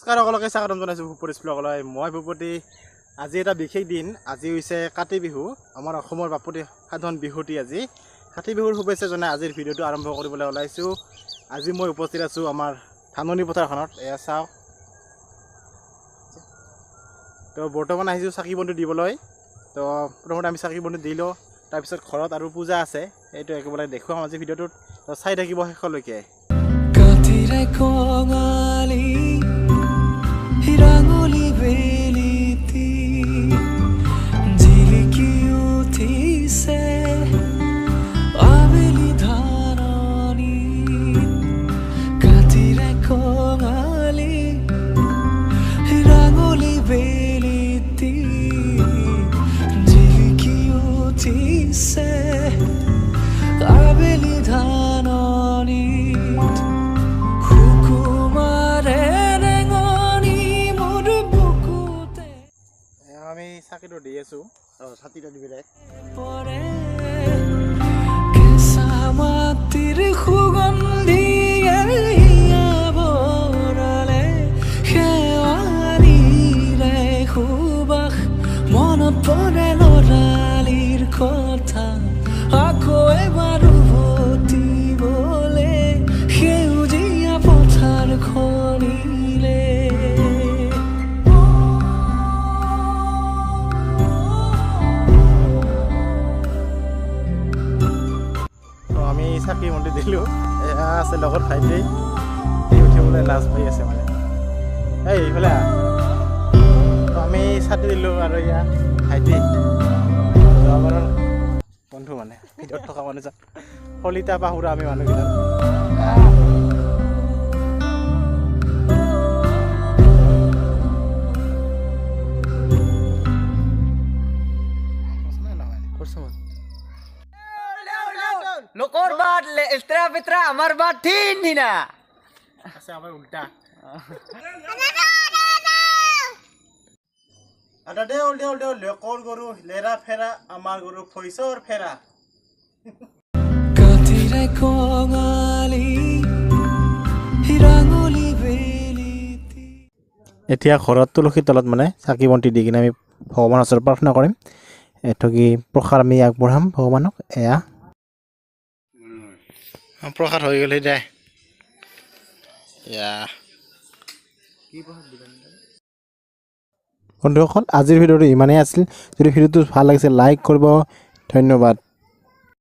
নমস্কাৰ সকলোকে স্বাগতম জনাইছোঁ ভূপতি ব্লগলৈ। মই ভূপতি। আজি এটা বিশেষ দিন। আজি হৈছে কাতি বিহু, আমাৰ অসমৰ বাপতি সাধন বিহুটি। আজি কাতি বিহুৰ শুভেচ্ছা জনাই আজিৰ ভিডিঅ'টো আৰম্ভ কৰিবলৈ ওলাইছোঁ। আজি মই উপস্থিত আছোঁ আমাৰ ধাননি পথাৰখনত। এয়া চাওক, তো বৰ্তমান আহিছোঁ চাকি বন্তি দিবলৈ। তো প্ৰথমতে আমি চাকি বন্তি দি লওঁ, তাৰপিছত ঘৰত আৰু পূজা আছে, সেইটো একেবাৰে দেখুৱাম আজি ভিডিঅ'টোত। তো চাই থাকিব শেষলৈকে। হিৰাঙলি বেলিতি জিলিকি উঠিছে আবেলি ধাৰণি কাতিৰে কঙালি হিৰাঙলি বেলিতি জিলিকি উঠিছে আবেলি ধাৰণি আমি চাকিটো দি আছোঁ, ছাতিটো দি পেলাই কেঁচা মাটিৰ সুগন্ধিয়ে বৰলে শেৱালিৰে সুবাস মনত পৰে ল'ৰালিৰ কথা আকৌ এবাৰ উভতিবলে সেউজীয়া পথাৰখনিলে। আমি চাকি বন্তি দিলোঁ। এয়া আছে লগত ভাইটি, এই উঠিবলৈ লাজ পাই আছে মানে। এইফালে আমি চাকি দিলোঁ আৰু এয়া ভাইটি আমাৰ বন্ধু মানে ভিতৰত থকা মানুহজন কলিতা পাহুৰা আমি মানুহকেইজন। লোকৰ বাট লেষ্ট্ৰা পেট্ৰা আমাৰ বাট ঠিন ঠিনা আছে আমাৰ উল্টা। আদা দে উল্টে উল্টে লোকৰ গৰু লেৰা ফেৰা, আমাৰ গৰু ফৈচৰ ফেৰা। কাতিৰে কঙালি হিৰাঙলি বেলিতি। এতিয়া ঘৰত তুলসীৰ তলত মানে চাকি বন্তি দি কিনে আমি ভগৱানৰ ওচৰত প্ৰাৰ্থনা কৰিম। এঠগী প্ৰসাদ আমি আগবঢ়াম ভগৱানক। এয়া প্ৰসাদ হৈ গ'ল দে। এয়া বন্ধুসকল, আজিৰ ভিডিঅ'টো ইমানেই আছিল। যদি ভিডিঅ'টো ভাল লাগিছে লাইক কৰিব। ধন্যবাদ।